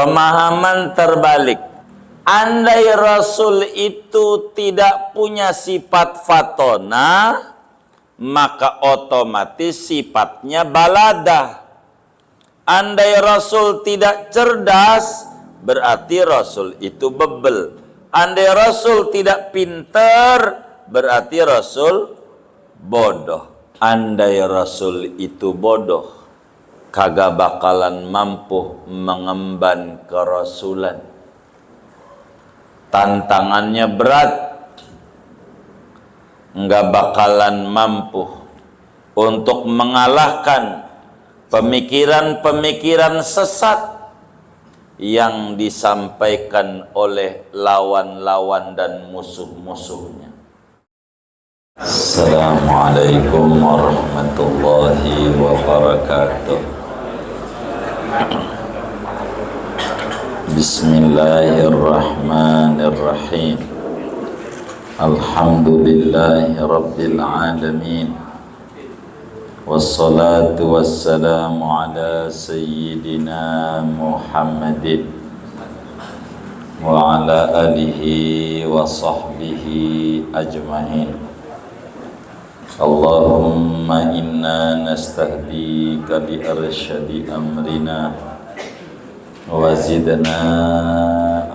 Pemahaman terbalik. Andai Rasul itu tidak punya sifat fatona, maka otomatis sifatnya baladah. Andai Rasul tidak cerdas, berarti Rasul itu bebel. Andai Rasul tidak pintar, berarti Rasul bodoh. Andai Rasul itu bodoh, kagak bakalan mampu mengemban kerasulan. Tantangannya berat, nggak bakalan mampu untuk mengalahkan pemikiran-pemikiran sesat yang disampaikan oleh lawan-lawan dan musuh-musuhnya. Assalamualaikum warahmatullahi wabarakatuh. Bismillahirrahmanirrahim. Alhamdulillahi rabbil alamin. Wassalatu wassalamu ala sayyidina Muhammadin wa ala alihi wa sahbihi ajma'in. Allahumma inna nastahdika li arsyadi amrina wa zidna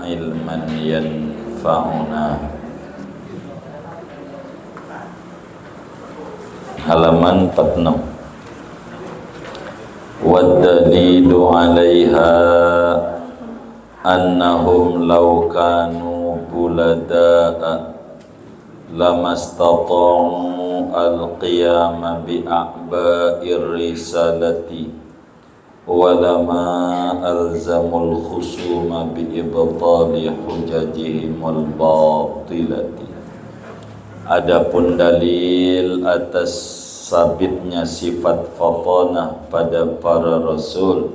ilman yanfa'una. Halaman 46. Waddalilu 'alaiha annahum law kanu bulada'a lamastata'u al-qiyama bi'a'ba'ir risalati walama alzamul khusuma bi'ibtali hujajihimul batilati. Adapun dalil atas sabitnya sifat fatanah pada para rasul,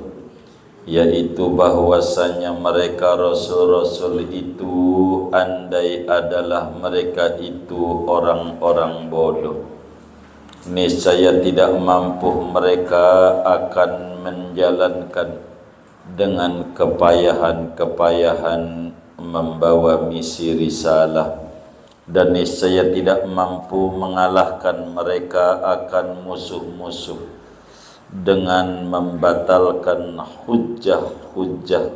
yaitu bahwasanya mereka rasul-rasul itu andai adalah mereka itu orang-orang bodoh, niscaya tidak mampu mereka akan menjalankan dengan kepayahan-kepayahan membawa misi risalah, dan niscaya tidak mampu mengalahkan mereka akan musuh-musuh dengan membatalkan hujah-hujah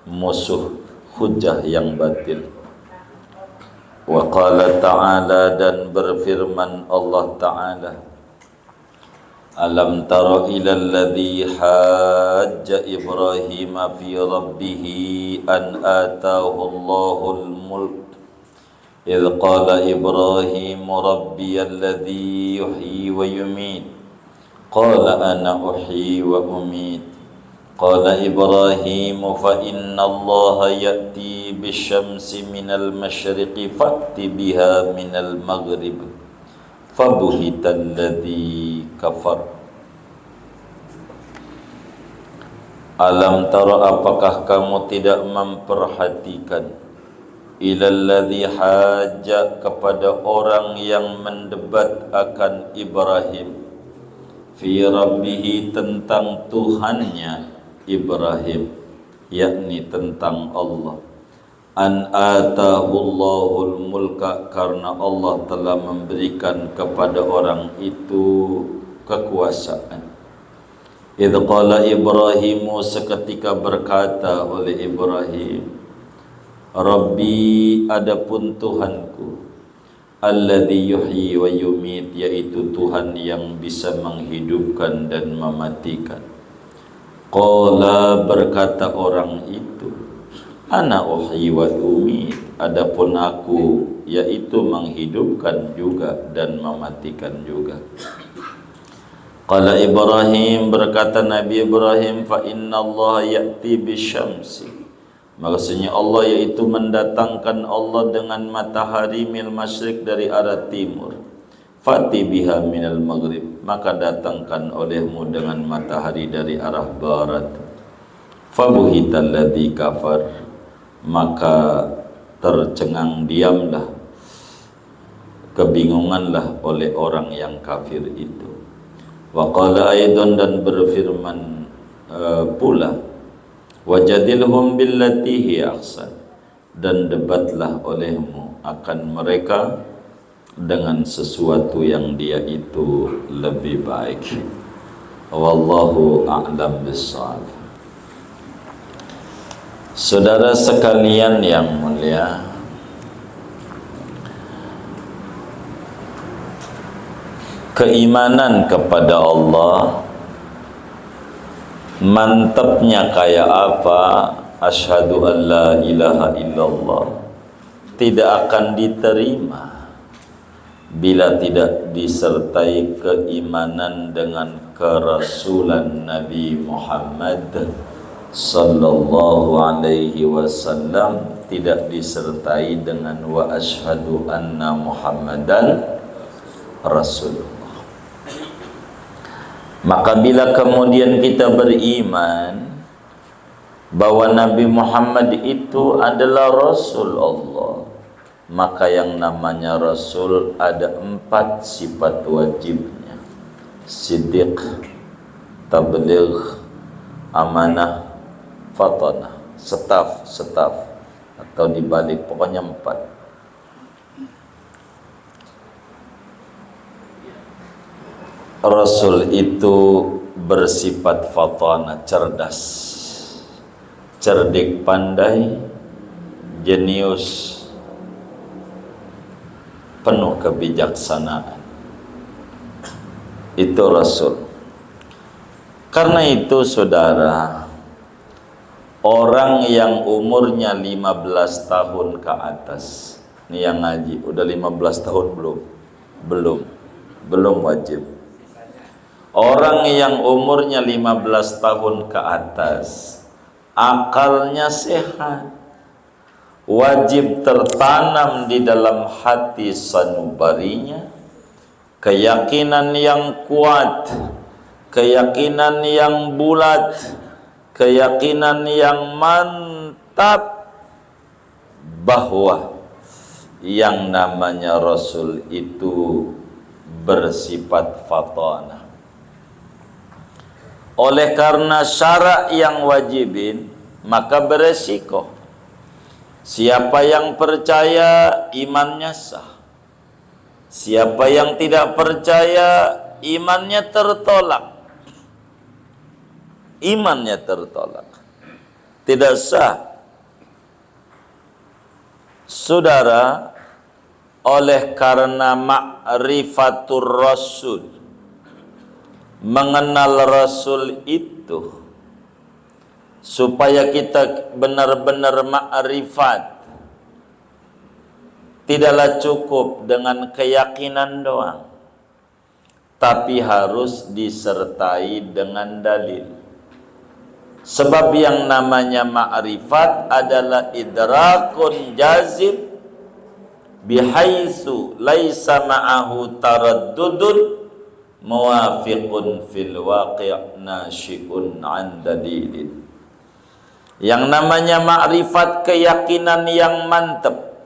musuh, hujah yang batil. Wa qala ta'ala, dan berfirman Allah Ta'ala, alam tara ilal ladzi hajja Ibrahim fi rabbih an atahu Allahul mulk idh qala Ibrahim rabbiyalladzi yuhyi wa yumiit qala ana uhyi wa umiit qala Ibrahim fa inna Allaha ya'ti bisyamsi minal masyriqi fa'ti biha minal maghrib fabuhital ladzi kafar. Alam tara, apakah kamu tidak memperhatikan, ilal ladzi hajja, kepada orang yang mendebat akan Ibrahim, fi rabbih, tentang Tuhannya Ibrahim, yakni tentang Allah. An atahullahul mulka, karena Allah telah memberikan kepada orang itu kekuasaan. Idh qala Ibrahimu, seketika berkata oleh Ibrahim, Rabbi, adapun Tuhanku, alladzi yuhyi wa yumiit, yaitu Tuhan yang bisa menghidupkan dan mematikan. Qala, berkata orang itu, ana uhyi wa umiit, adapun aku, yaitu menghidupkan juga dan mematikan juga. Qala Ibrahim, berkata Nabi Ibrahim, fa inna Allah ya'ti bisyamsi, maksudnya Allah yaitu mendatangkan Allah dengan matahari mil masyrik, dari arah timur, fati biha minal maghrib, maka datangkan olehmu dengan matahari dari arah barat. Fabuhital ladzi kafar, maka tercengang diamlah, kebingunganlah oleh orang yang kafir itu. Wa qala aidan, dan berfirman pula, wajadilhum billati hiya ahsan, dan debatlah olehmu akan mereka dengan sesuatu yang dia itu lebih baik. Wallahu a'lam bissawab. Saudara sekalian yang mulia, keimanan kepada Allah mantapnya kayak apa? Asyhadu an la ilaha illallah tidak akan diterima bila tidak disertai keimanan dengan kerasulan Nabi Muhammad sallallahu alaihi wasallam, tidak disertai dengan wa asyhadu anna Muhammadan Rasulullah. Maka bila kemudian kita beriman bahwa Nabi Muhammad itu adalah Rasul Allah, maka yang namanya Rasul ada 4 sifat wajibnya: siddiq, tabligh, amanah, fatanah, staf atau dibalik, pokoknya 4. Rasul itu bersifat fatana, cerdas, cerdik, pandai, jenius, penuh kebijaksanaan. Itu Rasul. Karena itu saudara, orang yang umurnya 15 tahun ke atas, ini yang ngaji, udah 15 tahun belum wajib. Orang yang umurnya 15 tahun ke atas, akalnya sehat, wajib tertanam di dalam hati sanubarinya keyakinan yang kuat, keyakinan yang bulat, keyakinan yang mantap bahwa yang namanya Rasul itu bersifat fatana. Oleh karena syarat yang wajibin, maka beresiko. Siapa yang percaya, imannya sah. Siapa yang tidak percaya, imannya tertolak. Imannya tertolak, tidak sah. Saudara, oleh karena ma'rifatur Rasul, mengenal Rasul itu, supaya kita benar-benar ma'rifat, tidaklah cukup dengan keyakinan doang, tapi harus disertai dengan dalil. Sebab yang namanya ma'rifat adalah idrakun jazib bihaitsu laisa ma'ahu taraddudun muwafiqun fil waqi' nasyi'un an dalilin. Yang namanya ma'rifat, keyakinan yang mantap,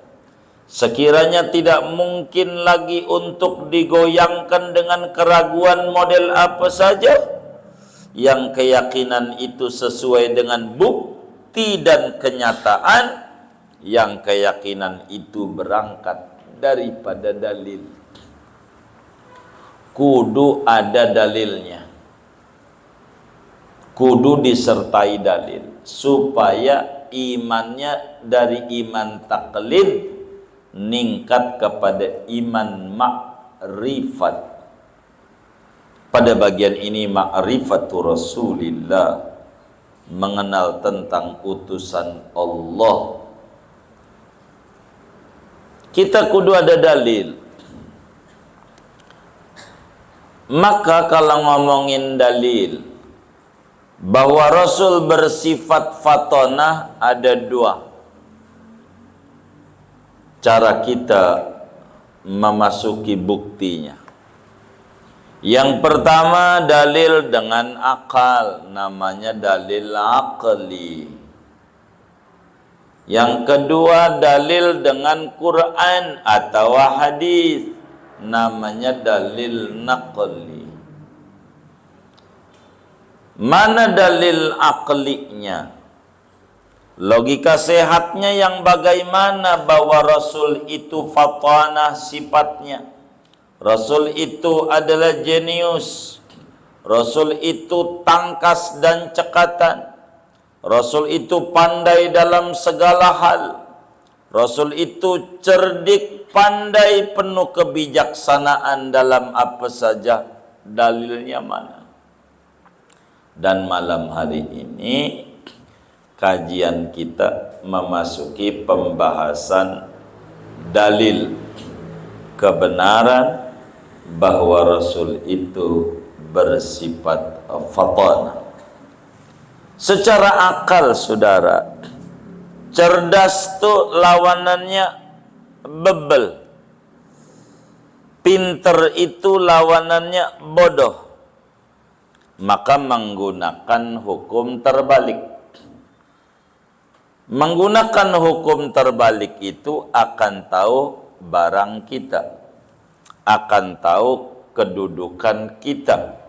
sekiranya tidak mungkin lagi untuk digoyangkan dengan keraguan model apa saja, yang keyakinan itu sesuai dengan bukti dan kenyataan, yang keyakinan itu berangkat daripada dalil. Kudu ada dalilnya, kudu disertai dalil, supaya imannya dari iman taklid ningkat kepada iman ma'rifat. Pada bagian ini ma'rifatul Rasulillah, mengenal tentang utusan Allah. Kita kudu ada dalil. Maka kalau ngomongin dalil bahwa Rasul bersifat fatonah, ada 2 cara kita memasuki buktinya. Yang pertama, dalil dengan akal, namanya dalil aqli. Yang kedua, dalil dengan Quran atau hadis, namanya dalil naqli. Mana dalil aqlinya? Logika sehatnya yang bagaimana bahwa Rasul itu fatanah sifatnya. Rasul itu adalah jenius. Rasul itu tangkas dan cekatan. Rasul itu pandai dalam segala hal. Rasul itu cerdik, pandai, penuh kebijaksanaan dalam apa saja, dalilnya mana. Dan malam hari ini kajian kita memasuki pembahasan dalil kebenaran bahwa Rasul itu bersifat fatanah. Secara akal, saudara, cerdas tuh lawanannya bebel. Pinter itu lawanannya bodoh. Maka menggunakan hukum terbalik. Menggunakan hukum terbalik itu akan tahu barang kita, akan tahu kedudukan kita.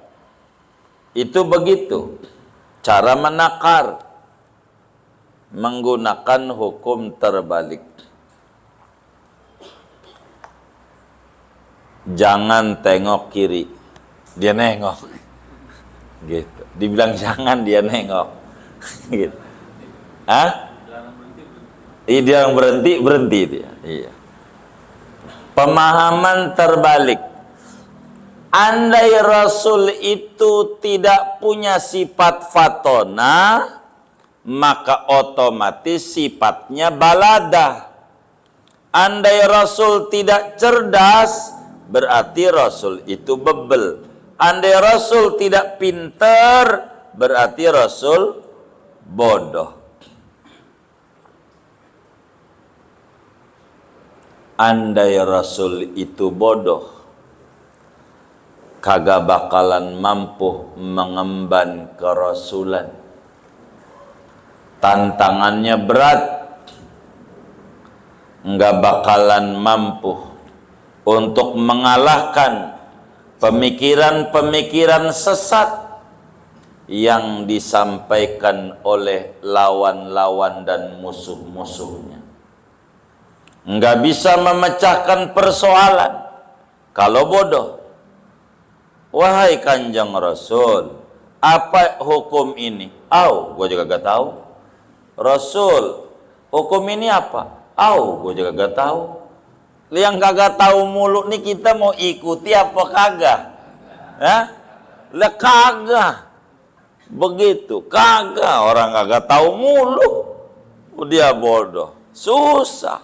Itu begitu cara menakar, menggunakan hukum terbalik. Jangan tengok kiri, dia nengok. Gitu. Dibilang jangan, dia nengok. Gitu. Hah? Iya, dia yang berhenti dia. Iya. Pemahaman terbalik. Andai Rasul itu tidak punya sifat fatonah, maka otomatis sifatnya baladah. Andai Rasul tidak cerdas, berarti Rasul itu bebel. Andai Rasul tidak pintar, berarti Rasul bodoh. Andai Rasul itu bodoh, kagak bakalan mampu mengemban kerasulan. Tantangannya berat, nggak bakalan mampu untuk mengalahkan pemikiran-pemikiran sesat yang disampaikan oleh lawan-lawan dan musuh-musuhnya. Nggak bisa memecahkan persoalan kalau bodoh. Wahai Kanjeng Rasul, apa hukum ini? Gue juga gak tahu. Rasul, hukum ini apa? Gue juga gak tahu. Yang kagak tahu mulu nih kita mau ikuti apa kagak? Lah kagak. Begitu, kagak. Orang kagak tahu mulu, dia bodoh. Susah.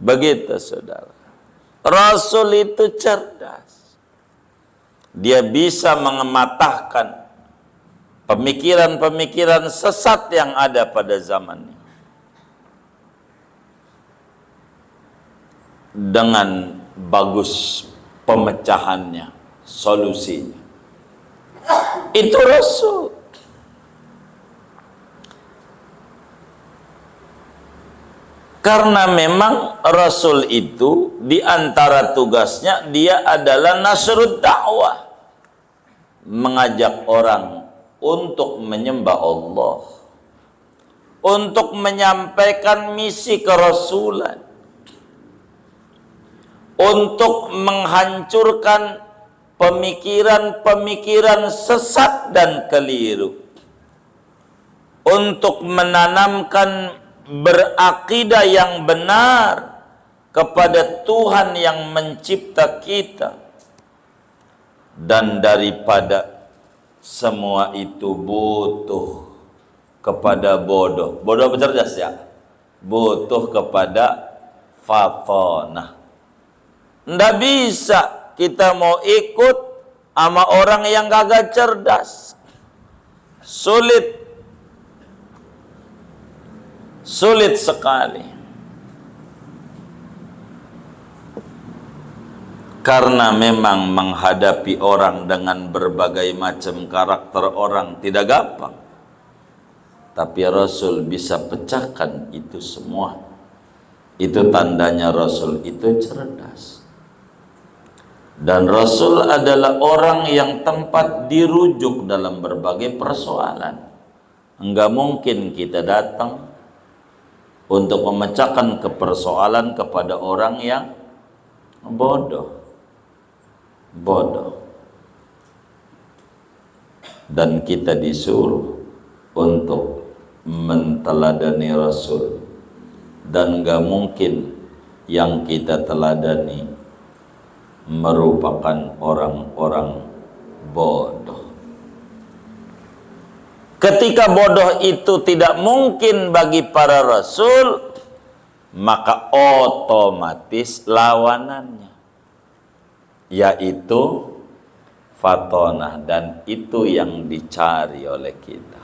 Begitu, saudara. Rasul itu cerdas. Dia bisa mengematahkan pemikiran-pemikiran sesat yang ada pada zamannya dengan bagus pemecahannya, solusinya. Itu Rasul. Karena memang Rasul itu di antara tugasnya dia adalah nasrud dakwah, mengajak orang untuk menyembah Allah, untuk menyampaikan misi kerasulan, untuk menghancurkan pemikiran-pemikiran sesat dan keliru, untuk menanamkan berakidah yang benar kepada Tuhan yang mencipta kita. Dan daripada semua itu butuh kepada bodoh. Bodoh bercerdas ya? Butuh kepada fatonah. Nggak bisa kita mau ikut sama orang yang kagak cerdas. Sulit sekali. Karena memang menghadapi orang dengan berbagai macam karakter orang tidak gampang. Tapi Rasul bisa pecahkan itu semua. Itu tandanya Rasul itu cerdas. Dan Rasul adalah orang yang tempat dirujuk dalam berbagai persoalan. Enggak mungkin kita datang untuk memecahkan kepersoalan kepada orang yang bodoh. Dan kita disuruh untuk menteladani Rasul, dan enggak mungkin yang kita teladani merupakan orang-orang bodoh. Ketika bodoh itu tidak mungkin bagi para rasul, maka otomatis lawanannya, yaitu fatonah, dan itu yang dicari oleh kita.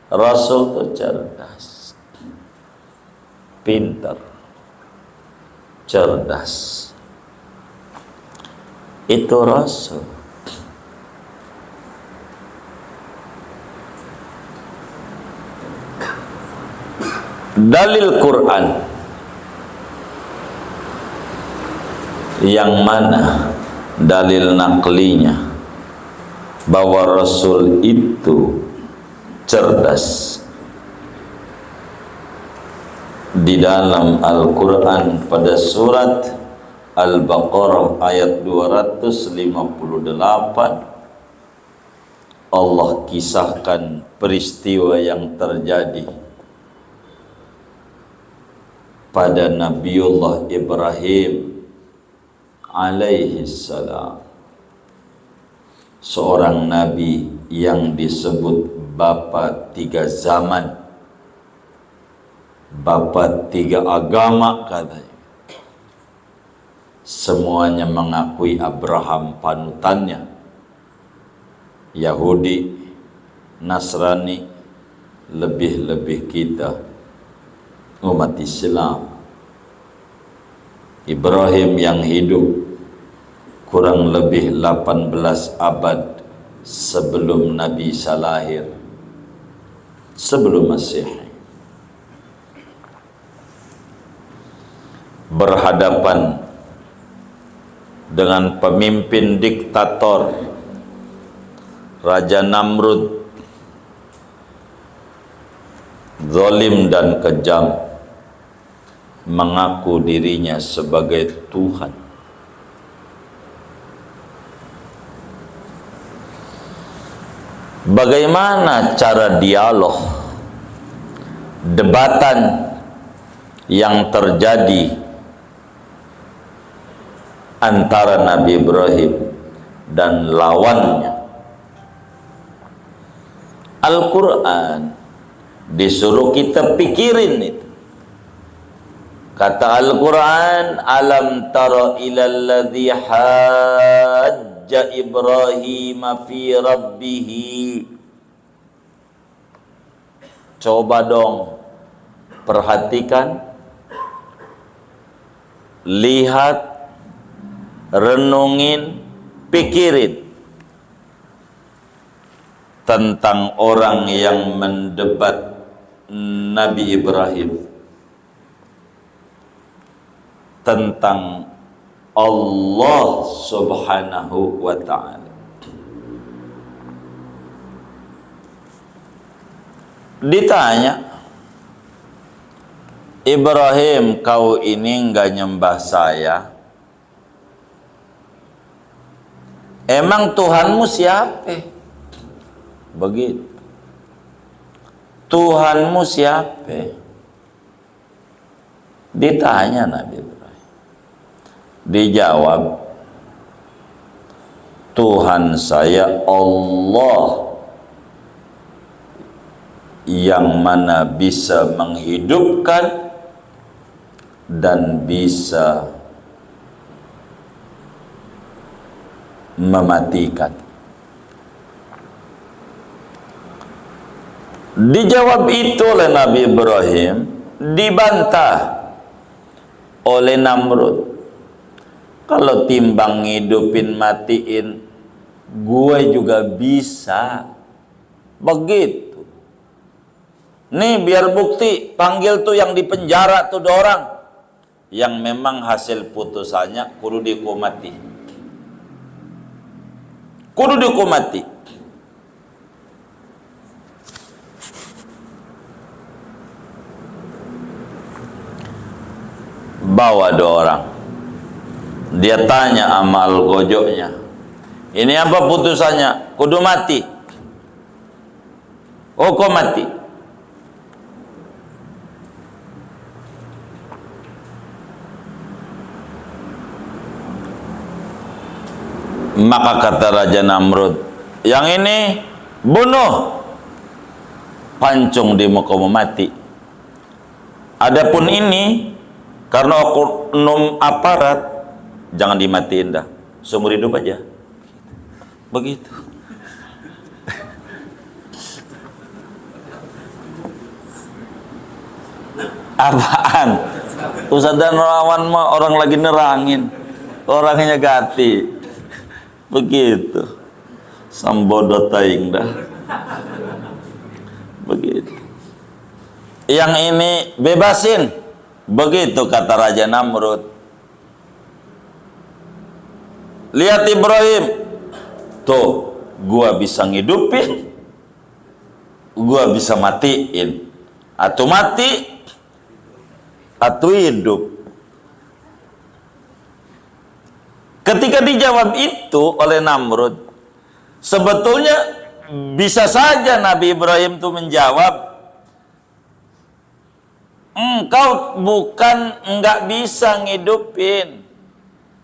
Rasul itu cerdas, pintar, cerdas. Itu Rasul. Dalil Quran yang mana dalil naklinya bahwa Rasul itu cerdas? Di dalam Al-Quran pada surat Al-Baqarah ayat 258, Allah kisahkan peristiwa yang terjadi pada Nabiullah Ibrahim alaihi salam, seorang nabi yang disebut bapa tiga zaman, bapa tiga agama katanya. Semuanya mengakui Abraham panutannya, Yahudi, Nasrani, lebih-lebih kita umat Islam. Ibrahim yang hidup kurang lebih 18 abad sebelum Nabi Isa lahir, sebelum Masehi, berhadapan dengan pemimpin diktator Raja Namrud, zalim dan kejam, mengaku dirinya sebagai Tuhan. Bagaimana cara dialog, debatan yang terjadi antara Nabi Ibrahim dan lawannya? Al-Quran disuruh kita pikirin itu. Kata Al-Quran, alam tara ilal ladzi hajja Ibrahim fi rabbih. Coba dong perhatikan, lihat, renungin, pikirin tentang orang yang mendebat Nabi Ibrahim tentang Allah Subhanahu wa ta'ala. Ditanya, Ibrahim, kau ini enggak nyembah saya? Emang Tuhanmu siapa? Begitu. Tuhanmu siapa? Ditanya Nabi Ibrahim. Dijawab, Tuhan saya Allah yang mana bisa menghidupkan dan bisa mematikan. Dijawab itu oleh Nabi Ibrahim, dibantah oleh Namrud. Kalau timbang ngidupin matiin, gue juga bisa. Begitu. Nih biar bukti, panggil tuh yang di penjara tuh 2 orang yang memang hasil putusannya kudu dihukumati. Kudu dihukumati. bawa 2 orang. Dia tanya sama al-gojoknya, ini apa putusannya? Kudu mati. Oh, kok mati? Maka kata Raja Namrud, yang ini bunuh, pancung di muka mati. Adapun ini karena oknum aparat, jangan dimatiin dah, seumur hidup aja. Begitu. Apaan? Ustaz dan Rawan mah orang lagi nerangin, orangnya ganti. Begitu. Sambodo taing dah. Begitu. Yang ini bebasin. Begitu kata Raja Namrud. Lihat Ibrahim. Tuh, gua bisa ngidupin, gua bisa matiin. Atau mati, atau hidup. Ketika dijawab itu oleh Namrud, sebetulnya bisa saja Nabi Ibrahim itu menjawab, engkau bukan enggak bisa ngidupin,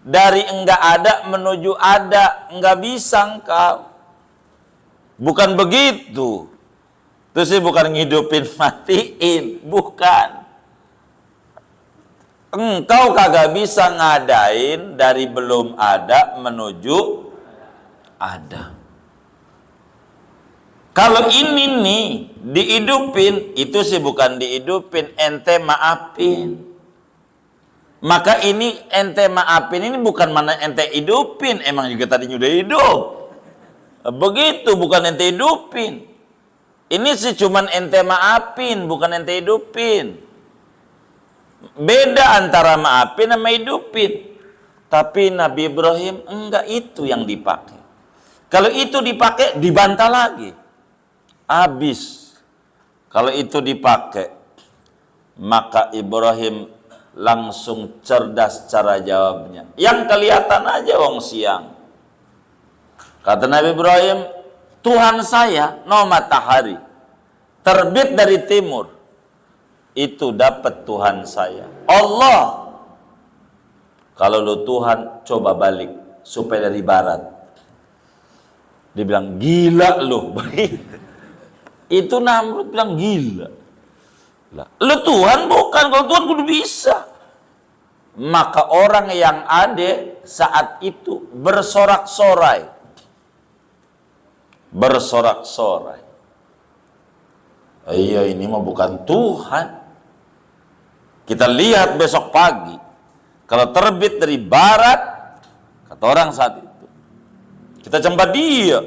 dari enggak ada menuju ada, enggak bisa engkau. Bukan begitu. Itu sih bukan ngidupin matiin, bukan. Engkau kagak bisa ngadain dari belum ada menuju ada. Kalau ini nih dihidupin, itu sih bukan dihidupin, ente maafin. Maka ini ente maafin ini bukan mana ente hidupin, emang juga tadinya udah hidup. Begitu, bukan ente hidupin. Ini sih cuman ente maafin, bukan ente hidupin. Beda antara maafin sama hidupin. Tapi Nabi Ibrahim enggak itu yang dipakai. Kalau itu dipakai dibantah lagi. Habis. Kalau itu dipakai, maka Ibrahim langsung cerdas cara jawabnya. Yang kelihatan aja wong siang. Kata Nabi Ibrahim, Tuhan saya no matahari, terbit dari timur. Itu dapat Tuhan saya. Allah. Kalau lu Tuhan, coba balik supaya dari barat. Dia bilang, gila lu. Itu Namrud bilang gila. Lu Tuhan bukan, kalau Tuhan kudu bisa. Maka orang yang ada saat itu bersorak-sorai. Bersorak-sorai. Iya, ini mah bukan Tuhan. Kita lihat besok pagi. Kalau terbit dari barat, kata orang saat itu, kita cembat dia.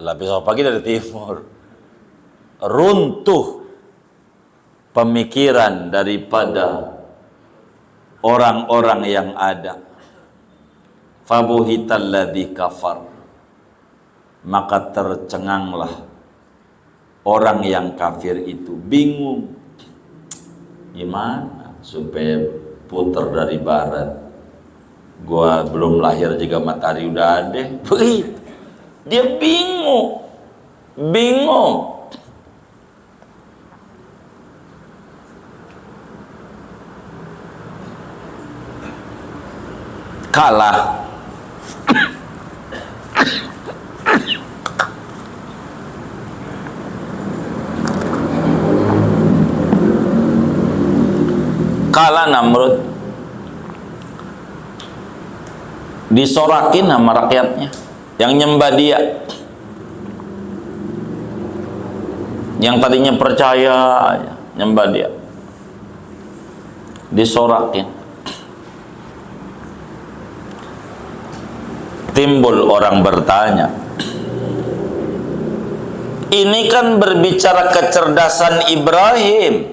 Lah besok pagi dari timur. Runtuh pemikiran daripada orang-orang yang ada. Fabuhital ladzi kafar. Maka tercenganglah orang yang kafir itu, bingung. Gimana supaya putar dari barat? Gua belum lahir juga matahari udah ada. Begitu. Dia bingung. Bingung. Kalah. Kalah Namrud, disorakin sama rakyatnya yang nyembah dia, yang tadinya percaya nyembah dia, disorakin. Timbul orang bertanya, ini kan berbicara kecerdasan Ibrahim.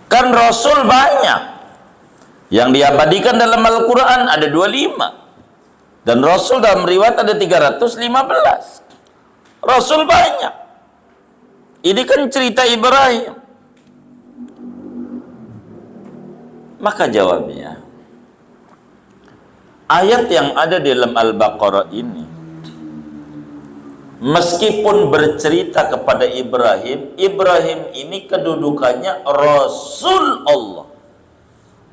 Kan Rasul banyak. Yang diabadikan dalam Al-Quran ada 25. Dan Rasul dalam riwayat ada 315. Rasul banyak. Ini kan cerita Ibrahim. Maka jawabnya, ayat yang ada di dalam Al-Baqarah ini, meskipun bercerita kepada Ibrahim, Ibrahim ini kedudukannya Rasul Allah,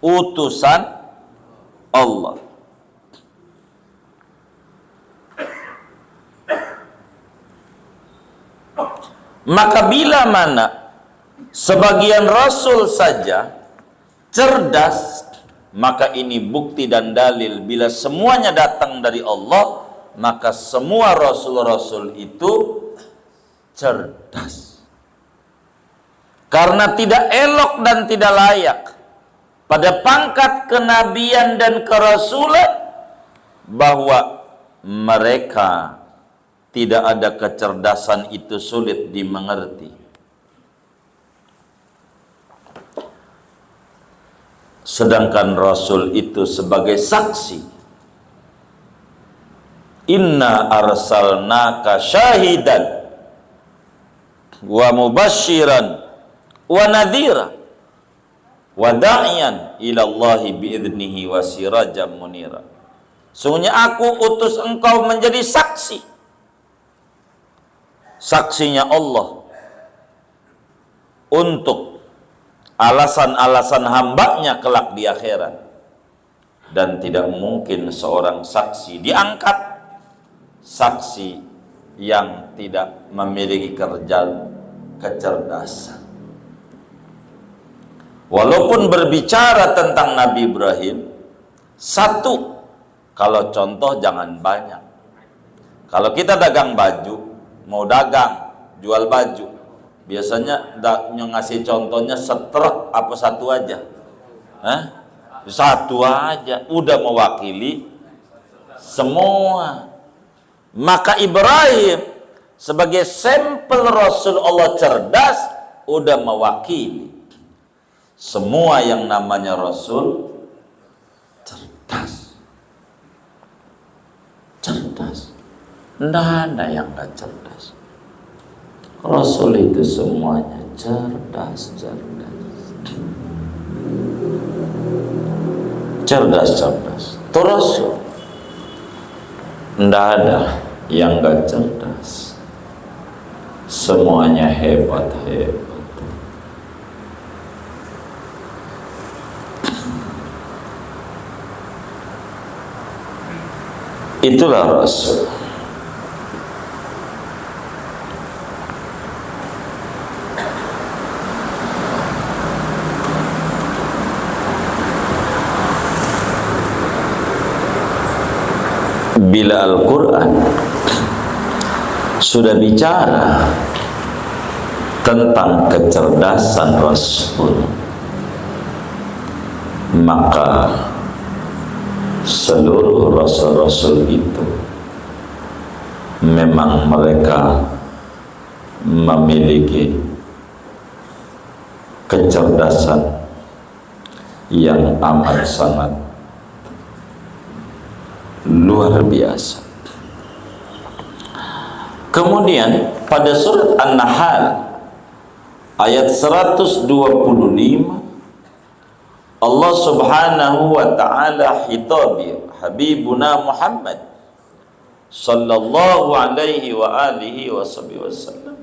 utusan Allah. Maka bila mana sebagian Rasul saja cerdas, maka ini bukti dan dalil bila semuanya datang dari Allah, maka semua Rasul-Rasul itu cerdas. Karena tidak elok dan tidak layak pada pangkat kenabian dan kerasulan bahwa mereka tidak ada kecerdasan itu sulit dimengerti. Sedangkan Rasul itu sebagai saksi. Inna arsalnaka syahidan wa mubasyiran wa nadhira wa da'iyan ila Allahi bi'idnihi wa sirajan munira. Sungguhnya aku utus engkau menjadi saksi. Saksinya Allah untuk alasan-alasan hambanya kelak di akhirat. Dan tidak mungkin seorang saksi diangkat, saksi yang tidak memiliki kecerdasan. Walaupun berbicara tentang Nabi Ibrahim, satu, kalau contoh jangan banyak. Kalau kita dagang baju, mau dagang, jual baju, biasanya ngasih contohnya setrek apa satu aja? Satu aja, udah mewakili semua. Maka Ibrahim sebagai sampel Rasul Allah cerdas, udah mewakili semua yang namanya Rasul cerdas. Cerdas. Tidak ada yang gak cerdas. Rasul itu semuanya cerdas. Itu Rasul. Tidak ada yang gak cerdas. Semuanya hebat. Itulah Rasul. Bila Al-Quran sudah bicara tentang kecerdasan Rasul, maka seluruh Rasul-Rasul itu memang mereka memiliki kecerdasan yang amat sangat luar biasa. Kemudian pada surat An-Nahl ayat 125, Allah Subhanahu wa ta'ala hitabi Habibuna Muhammad sallallahu alaihi wa alihi wasallam.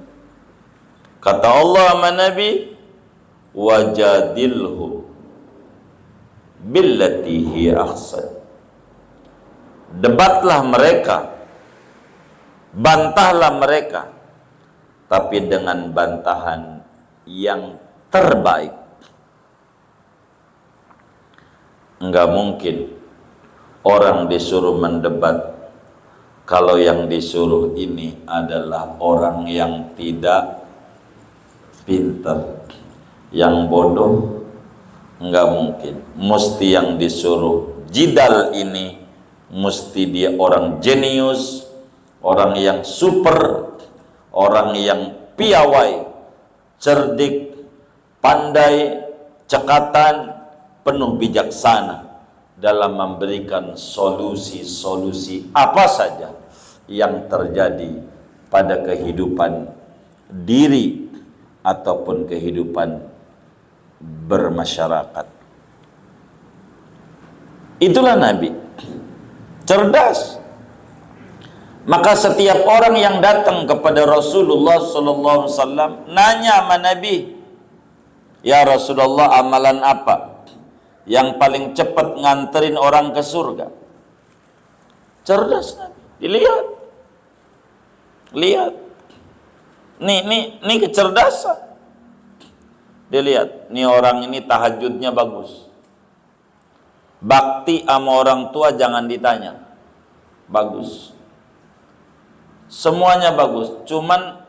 Kata Allah sama Nabi, wajadilhu billati hiya ahsan. Debatlah mereka, bantahlah mereka, tapi dengan bantahan yang terbaik. Enggak mungkin orang disuruh mendebat kalau yang disuruh ini adalah orang yang tidak pintar, yang bodoh. Enggak mungkin. Mesti yang disuruh jidal ini mesti dia orang jenius, orang yang super, orang yang piawai, cerdik, pandai, cekatan, penuh bijaksana dalam memberikan solusi-solusi apa saja yang terjadi pada kehidupan diri ataupun kehidupan bermasyarakat. Itulah Nabi, cerdas. Maka setiap orang yang datang kepada Rasulullah SAW nanya sama Nabi, ya Rasulullah, amalan apa yang paling cepat nganterin orang ke surga? Cerdas Nabi, dilihat, lihat, nih kecerdasan. Dilihat, nih orang ini tahajudnya bagus, bakti sama orang tua jangan ditanya, bagus. Semuanya bagus, cuman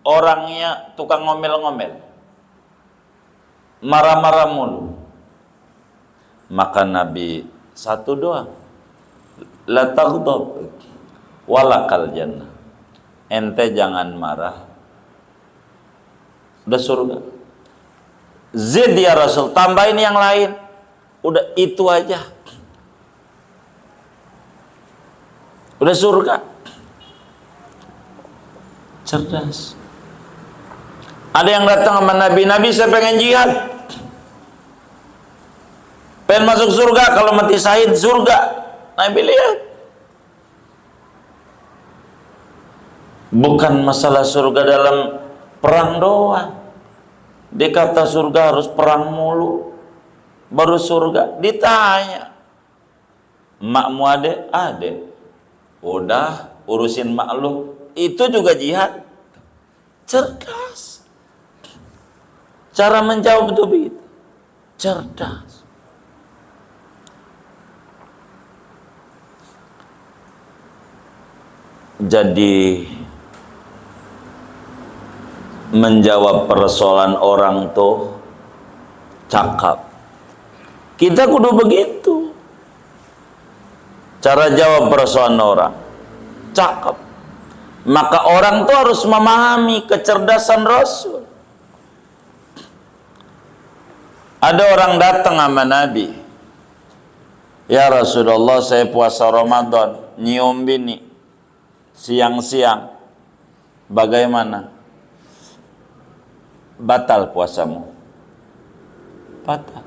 orangnya tukang ngomel-ngomel, marah-marah mulu. Maka Nabi satu doa, la taghdab walakal jannah, ente jangan marah, udah surga. Zid ya Rasul, tambahin yang lain, udah itu aja, udah surga. Cerdas. Ada yang datang sama Nabi, Nabi saya pengen jihad, pengen masuk surga, kalau mati syahid surga. Nabi lihat, bukan masalah surga dalam perang doang. Dia kata surga harus perang mulu baru surga. Ditanya, makmu ade, udah urusin mak lu, itu juga jihad. Cerdas. Cara menjawab itu begitu, cerdas. Jadi menjawab persoalan orang tuh cakap. Kita kudu begitu. Cara jawab persoalan orang cakap. Maka orang tuh harus memahami kecerdasan Rasul. Ada orang datang sama Nabi, ya Rasulullah, saya puasa Ramadan, nyium bini siang-siang, bagaimana? Batal puasamu? Batal.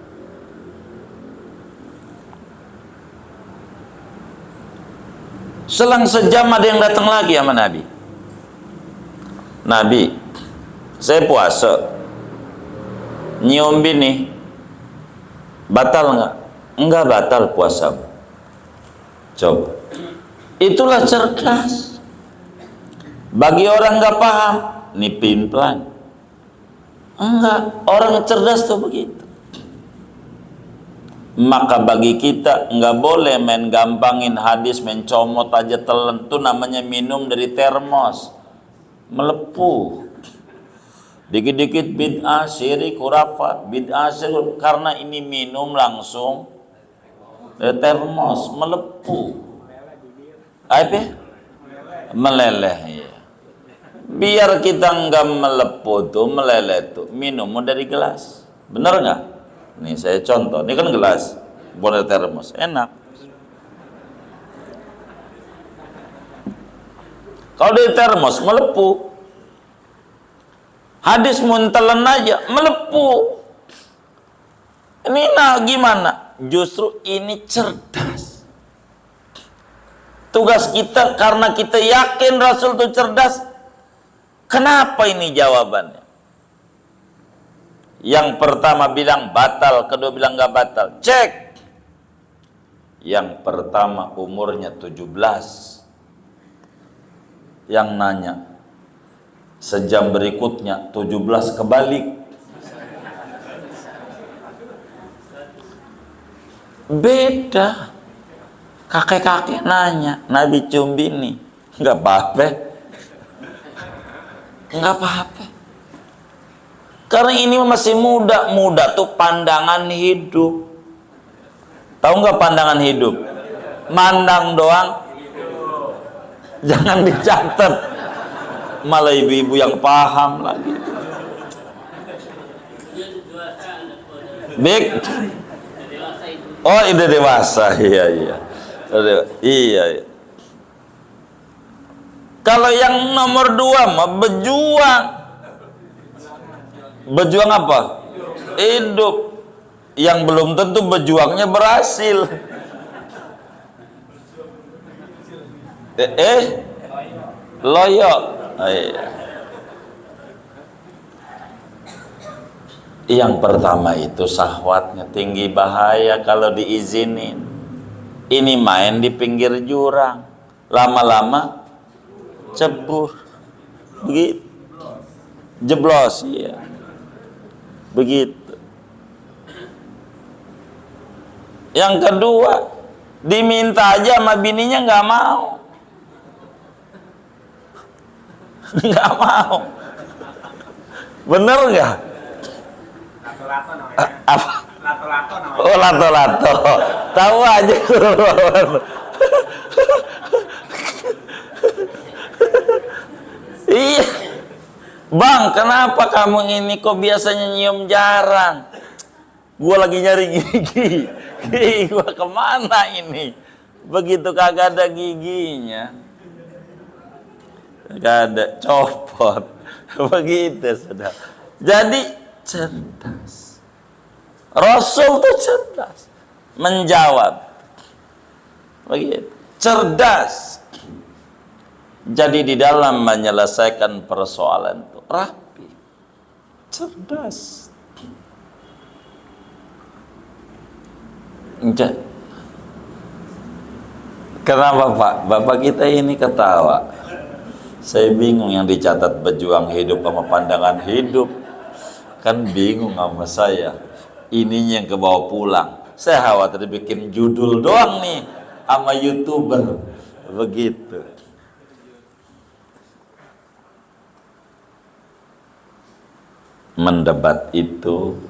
Selang sejam ada yang datang lagi sama Nabi. Nabi, saya puasa, nyium bini, batal nggak? Enggak batal puasamu. Coba, itulah cerdas. Bagi orang nggak paham, nipin pelan. Enggak, orang cerdas tuh begitu. Maka bagi kita nggak boleh main gampangin hadis, main comot aja telan. Itu namanya minum dari termos, melepuh. Dikit-dikit bid'ah, syirik, khurafat, bid'ah, syirik, karena ini minum langsung dari termos, melepuh. Apa? Meleleh, ya. Biar kita nggak melepuh tuh, meleleh tuh, minum dari gelas. Bener nggak? Nih saya contoh, ini kan gelas, bukan termos, enak. Kalau dari termos melepuh, hadis muntelen aja melepuh. Ini nah gimana? Justru ini cerdas. Tugas kita karena kita yakin Rasul itu cerdas. Kenapa ini jawabannya? Yang pertama bilang batal, kedua bilang nggak batal. Cek. Yang pertama umurnya 17. Yang nanya. Sejam berikutnya 17 kebalik. Beda. Kakek-kakek nanya, Nabi cium bini. Nggak apa-apa. Nggak apa-apa. Karena ini masih muda. Muda tuh pandangan hidup. Tahu nggak pandangan hidup? Mandang doang. Jangan dicatat. Malah ibu-ibu yang paham lagi. Bik. Oh, udah dewasa. Iya. Iya. Kalau yang nomor 2 mah berjuang. Berjuang apa? Hidup. Yang belum tentu berjuangnya berhasil. Loyo. Oh, iya. Yang pertama itu syahwatnya tinggi, bahaya kalau diizinin. Ini main di pinggir jurang, lama-lama cebur, begitu, jeblos, ya, begitu. Yang kedua, diminta aja sama bininya nggak mau, nggak mau, bener nggak? Apa? Lato-lato namanya. Oh, lato-lato. Tahu aja. Iya. Bang, kenapa kamu ini kok biasanya nyium jarang? Gua lagi nyari gigi. Gigi gua kemana ini? Begitu kagak ada giginya. Kagak ada, copot. Begitu sudah. Jadi cerdas. Rasul tuh cerdas menjawab, begitu, cerdas. Jadi di dalam menyelesaikan persoalan itu rapi, cerdas. Kenapa Pak? Bapak kita ini ketawa. Saya bingung, yang dicatat berjuang hidup sama pandangan hidup kan bingung sama saya. Ininya yang kebawa pulang. Saya khawatir bikin judul doang nih sama YouTuber. Begitu. Mendebat itu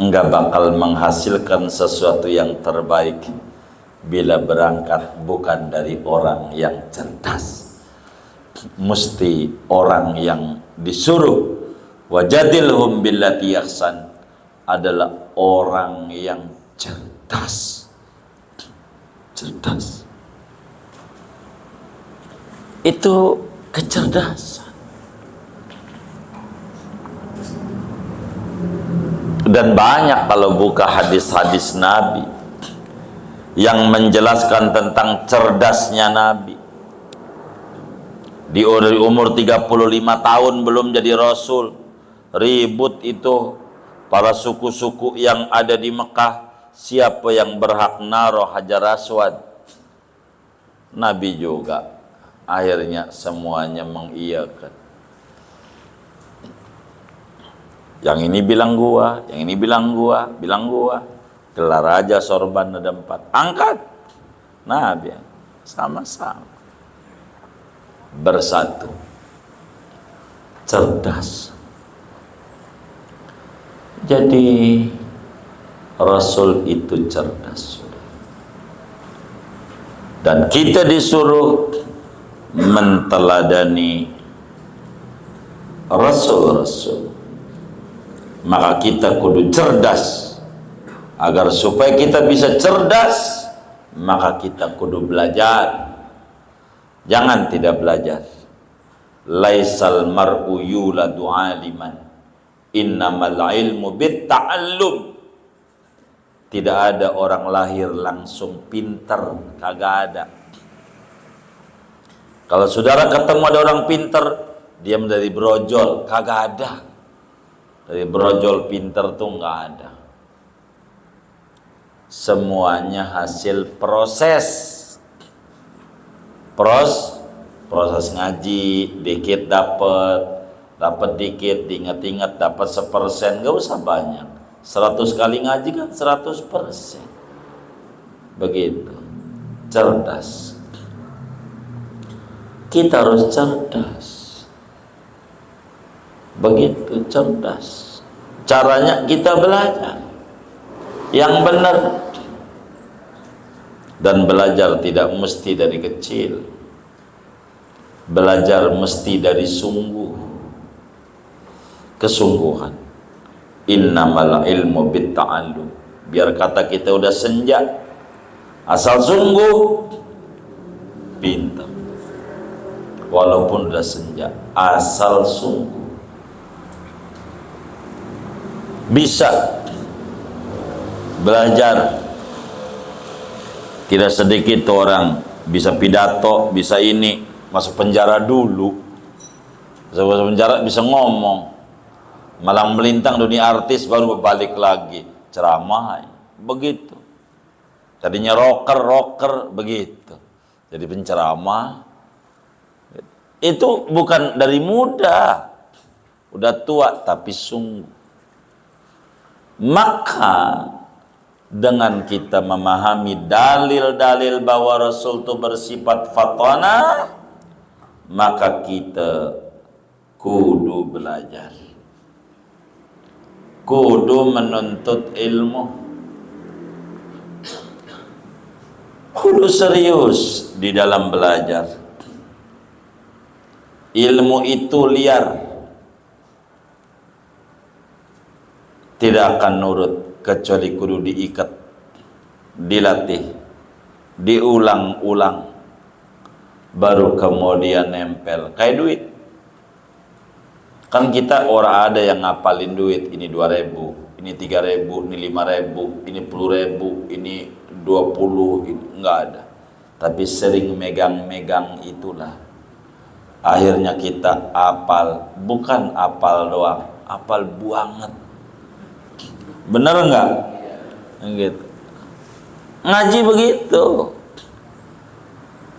enggak bakal menghasilkan sesuatu yang terbaik bila berangkat bukan dari orang yang cerdas. Mesti orang yang disuruh wajadilhum billati ahsan adalah orang yang cerdas. Cerdas. Itu kecerdasan. Dan banyak kalau buka hadis-hadis Nabi yang menjelaskan tentang cerdasnya Nabi. Di umur 35 tahun belum jadi Rasul, ribut itu para suku-suku yang ada di Mekah, siapa yang berhak naruh Hajar Aswad. Nabi juga akhirnya semuanya mengiyakan. Yang ini bilang gua, yang ini bilang gua, gelar aja sorban ada 4, angkat. Nabi sama-sama bersatu, cerdas. Jadi Rasul itu cerdas, dan kita disuruh menteladani Rasul-Rasul. Maka kita kudu cerdas. Agar supaya kita bisa cerdas, maka kita kudu belajar. Jangan tidak belajar. Laisal mar'u yuladu aliman, innamal ilmu bitta'allum. Tidak ada orang lahir langsung pinter, kagak ada. Kalau saudara ketemu ada orang pinter, dia menjadi brojol, kagak ada. Dari brojol pinter tuh nggak ada. Semuanya hasil proses. Proses ngaji, dikit dapat dikit, diingat-ingat dapat 1%, gak usah banyak. 100 kali ngaji kan 100%. Begitu. Cerdas. Kita harus cerdas. Begitu cerdas. Caranya kita belajar yang benar. Dan belajar tidak mesti dari kecil. Belajar mesti dari kesungguhan. Innamal ilmu bitta'allum. Biar kata kita udah senja, asal sungguh, pintar. Walaupun udah senja, asal sungguh, bisa belajar. Tidak sedikit orang bisa pidato, bisa ini, masuk penjara dulu, masuk penjara bisa ngomong, malang melintang dunia artis baru balik lagi ceramah, begitu. Tadinya rocker begitu, jadi penceramah. Itu bukan dari muda, udah tua tapi sungguh. Maka dengan kita memahami dalil-dalil bahwa Rasul itu bersifat fatana, maka kita kudu belajar, kudu menuntut ilmu, kudu serius di dalam belajar. Ilmu itu liar, tidak akan nurut kecuali kudu diikat, dilatih, diulang-ulang, baru kemudian nempel. Kayak duit. Kan kita orang ada yang ngapalin duit, ini 2.000, ini 3.000, ini 5.000, ini 10.000, ini 20, ini enggak ada. Tapi sering megang-megang itulah. Akhirnya kita apal, bukan apal doang, apal banget. Bener enggak? Gitu. Ngaji begitu.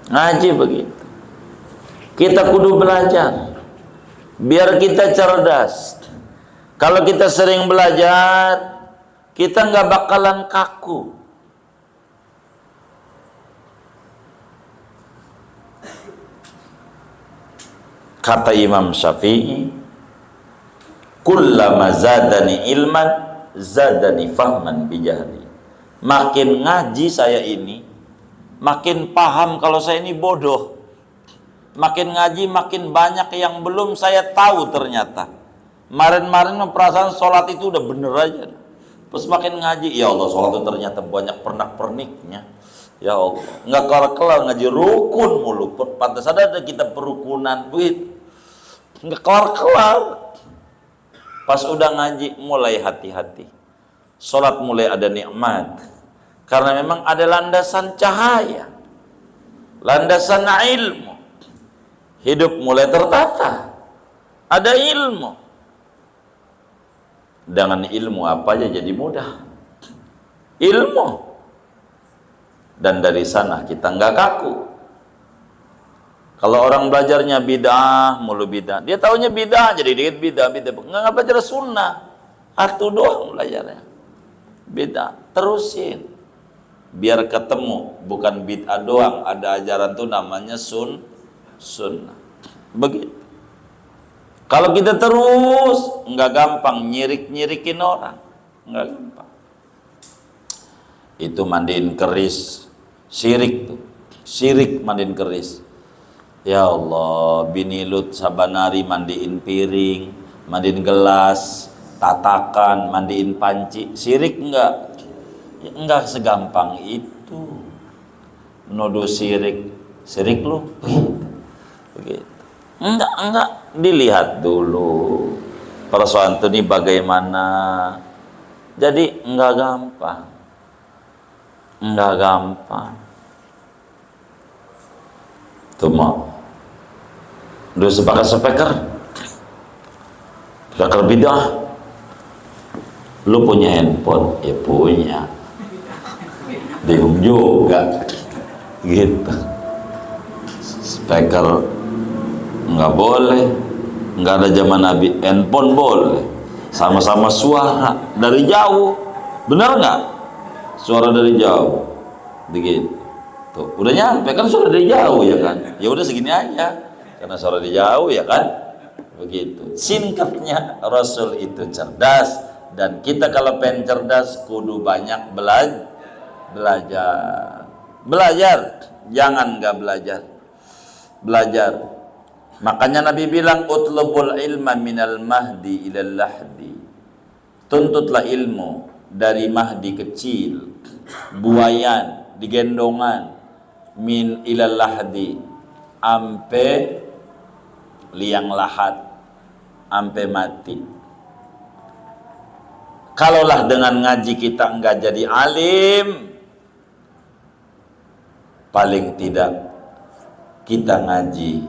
Ngaji begitu. Kita kudu belajar biar kita cerdas. Kalau kita sering belajar, kita nggak bakalan kaku. Kata Imam Syafi'i, kullama zadani ilman zadani fahman bijahli. Makin ngaji saya ini, makin paham kalau saya ini bodoh. Makin ngaji makin banyak yang belum saya tahu ternyata. Kemarin-kemarin perasaan sholat itu udah bener aja. Terus makin ngaji, ya Allah sholat itu ternyata banyak pernak-perniknya. Ya Allah, nggak kelar-kelar ngaji rukun mulu. Pantas ada kita perukunan duit, nggak kelar-kelar. Pas udah ngaji mulai hati-hati. Sholat mulai ada nikmat, karena memang ada landasan cahaya, landasan ilmu. Hidup mulai tertata, ada ilmu. Dengan ilmu apa aja jadi mudah. Ilmu. Dan dari sana kita nggak kaku. Kalau orang belajarnya bid'ah, mulu bid'ah, dia taunya bid'ah, jadi dikit bid'ah. Nggak belajar sunnah, satu doang belajarnya. Bid'ah, terusin. Biar ketemu, bukan bid'ah doang, ada ajaran tuh namanya sunnah. Begitu. Kalau kita terus nggak gampang nyirik-nyirikin orang, nggak gampang. Itu mandiin keris, syirik tuh, syirik mandiin keris. Ya Allah, bini Lut sabanari mandiin piring, mandiin gelas, tatakan, mandiin panci, syirik enggak? Ya, enggak segampang itu. Nuduh syirik lu, begitu. Enggak, dilihat dulu persoalan itu nih bagaimana. Jadi enggak gampang. Tuh mau udah sepakat speaker bid'ah. Lu punya handphone? Ya punya. Bingung juga gitu. Speaker nggak boleh, nggak ada zaman Nabi. Handphone boleh, sama-sama suara dari jauh, benar nggak? Suara dari jauh, begitu. Tuh, udah nyampe kan suara dari jauh ya kan? Ya udah segini aja, karena suara dari jauh ya kan? Begitu. Singkatnya Rasul itu cerdas, dan kita kalau pengen cerdas kudu banyak belajar. Jangan nggak belajar. Makanya Nabi bilang utlubul ilma minal mahdi ilal lahdi. Tuntutlah ilmu dari mahdi kecil, buayan, digendongan, min ilal lahdi, ampe liang lahat, ampe mati. Kalaulah dengan ngaji kita enggak jadi alim, paling tidak kita ngaji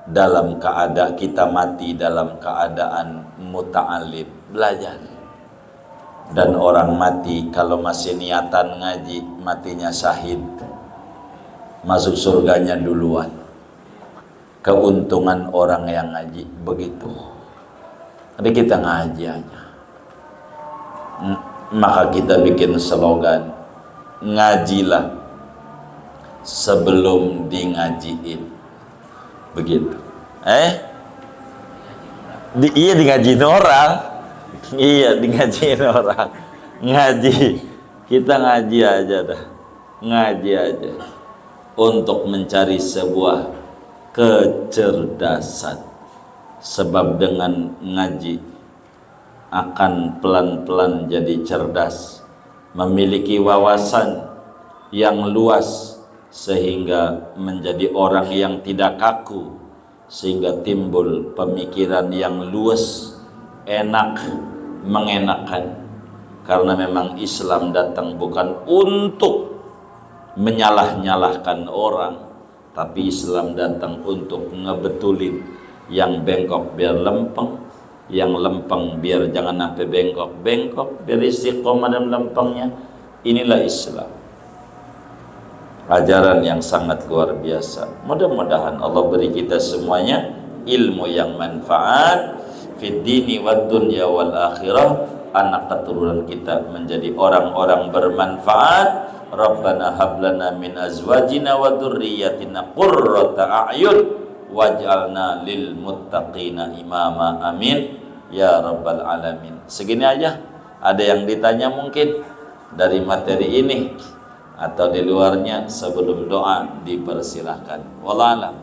dalam keadaan, kita mati dalam keadaan muta'alim, belajar. Dan orang mati kalau masih niatan ngaji, matinya syahid, masuk surganya duluan. Keuntungan orang yang ngaji begitu. Jadi kita ngaji aja. Maka kita bikin slogan, ngajilah sebelum di-ngajiin. Begitu. Iya di-ngajiin orang. Iya di-ngajiin orang. Ngaji. Kita ngaji aja dah. Ngaji aja. Untuk mencari sebuah kecerdasan. Sebab dengan ngaji akan pelan-pelan jadi cerdas, memiliki wawasan yang luas sehingga menjadi orang yang tidak kaku, sehingga timbul pemikiran yang luas, enak, mengenakan. Karena memang Islam datang bukan untuk menyalah-nyalahkan orang, tapi Islam datang untuk ngebetulin yang bengkok biar lempeng, yang lempeng biar jangan sampai bengkok biar istiqomah dan lempengnya. Inilah Islam, ajaran yang sangat luar biasa. Mudah-mudahan Allah beri kita semuanya ilmu yang manfaat fid dini wad dunya wal akhirah. Anak keturunan kita menjadi orang-orang bermanfaat. Rabbana hablana min azwajina wa dzurriyyatina qurrata a'yun waj'alna lil muttaqina imama. Amin ya rabbal alamin. Segini aja. Ada yang ditanya mungkin dari materi ini atau di luarnya? Sebelum doa dipersilahkan. Wallahu a'lam.